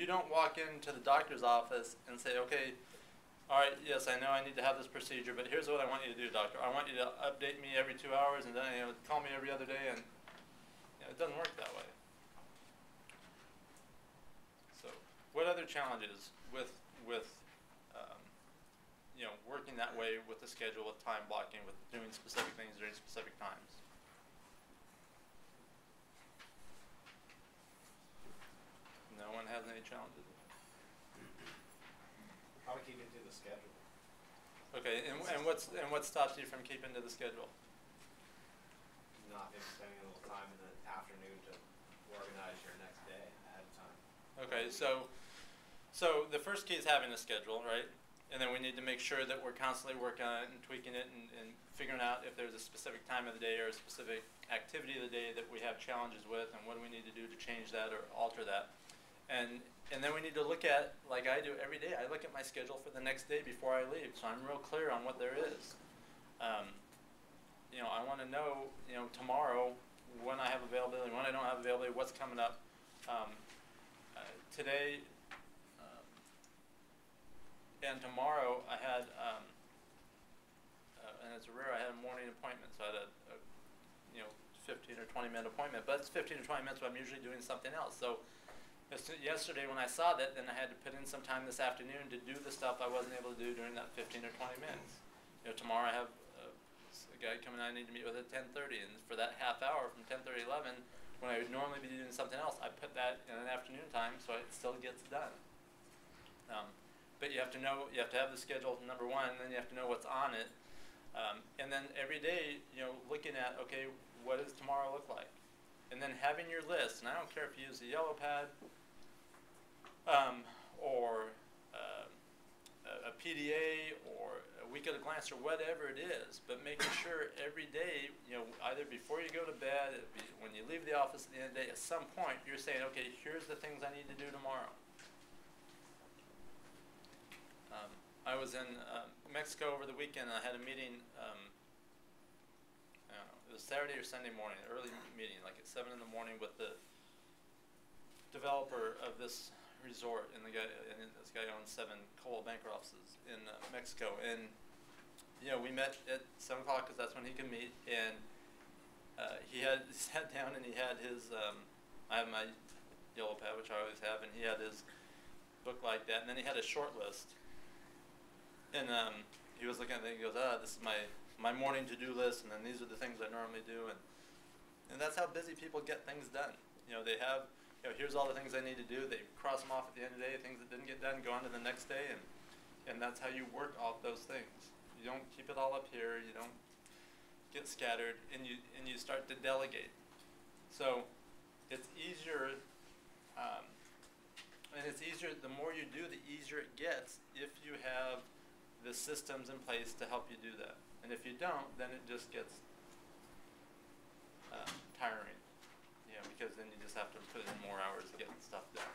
you don't walk into the doctor's office and say, okay, all right, yes, I know I need to have this procedure, but here's what I want you to do, doctor. I want you to update me every 2 hours, and then call me every other day, and it doesn't work that way. So, what other challenges with working that way with the schedule, with time blocking, with doing specific things during specific times? No one has any challenges? How to keep into the schedule. Okay, and what stops you from keeping to the schedule? Not maybe spending a little time in the afternoon to organize your next day ahead of time. Okay, so the first key is having a schedule, right? And then we need to make sure that we're constantly working on it and tweaking it and figuring out if there's a specific time of the day or a specific activity of the day that we have challenges with, and what do we need to do to change that or alter that. And then we need to look at, like I do every day, I look at my schedule for the next day before I leave, so I'm real clear on what there is. I want to know, tomorrow when I have availability, when I don't have availability, what's coming up. Today and tomorrow I had, and it's rare, I had a morning appointment, so I had a 15 or 20 minute appointment, but it's 15 or 20 minutes, so I'm usually doing something else. So yesterday when I saw that, then I had to put in some time this afternoon to do the stuff I wasn't able to do during that 15 or 20 minutes. Tomorrow I have a guy coming I need to meet with at 10:30, and for that half hour from 10:30 to 11, when I would normally be doing something else, I put that in an afternoon time so it still gets done. But you have to know, you have to have the schedule, number one, and then you have to know what's on it. And then every day, looking at, okay, what does tomorrow look like? And then having your list, and I don't care if you use the yellow pad or a PDA or a week at a glance or whatever it is, but making sure every day, either before you go to bed, when you leave the office at the end of the day, at some point you're saying, okay, here's the things I need to do tomorrow. I was in Mexico over the weekend, and I had a meeting, I don't know, it was Saturday or Sunday morning, an early meeting, like at 7 in the morning, with the developer of this resort, and this guy owns 7 coal banker offices in Mexico, and we met at 7 o'clock because that's when he could meet, and he sat down and he had his, I have my yellow pad, which I always have, and he had his book like that, and then he had a short list. And he was looking at it and he goes, this is my morning to-do list, and then these are the things I normally do. And that's how busy people get things done. They have, here's all the things I need to do. They cross them off at the end of the day, things that didn't get done, go on to the next day, and that's how you work off those things. You don't keep it all up here. You don't get scattered, and you start to delegate. So it's easier, and it's easier, the more you do, the easier it gets if you have the systems in place to help you do that. And if you don't, then it just gets tiring, because then you just have to put in more hours to get stuff done.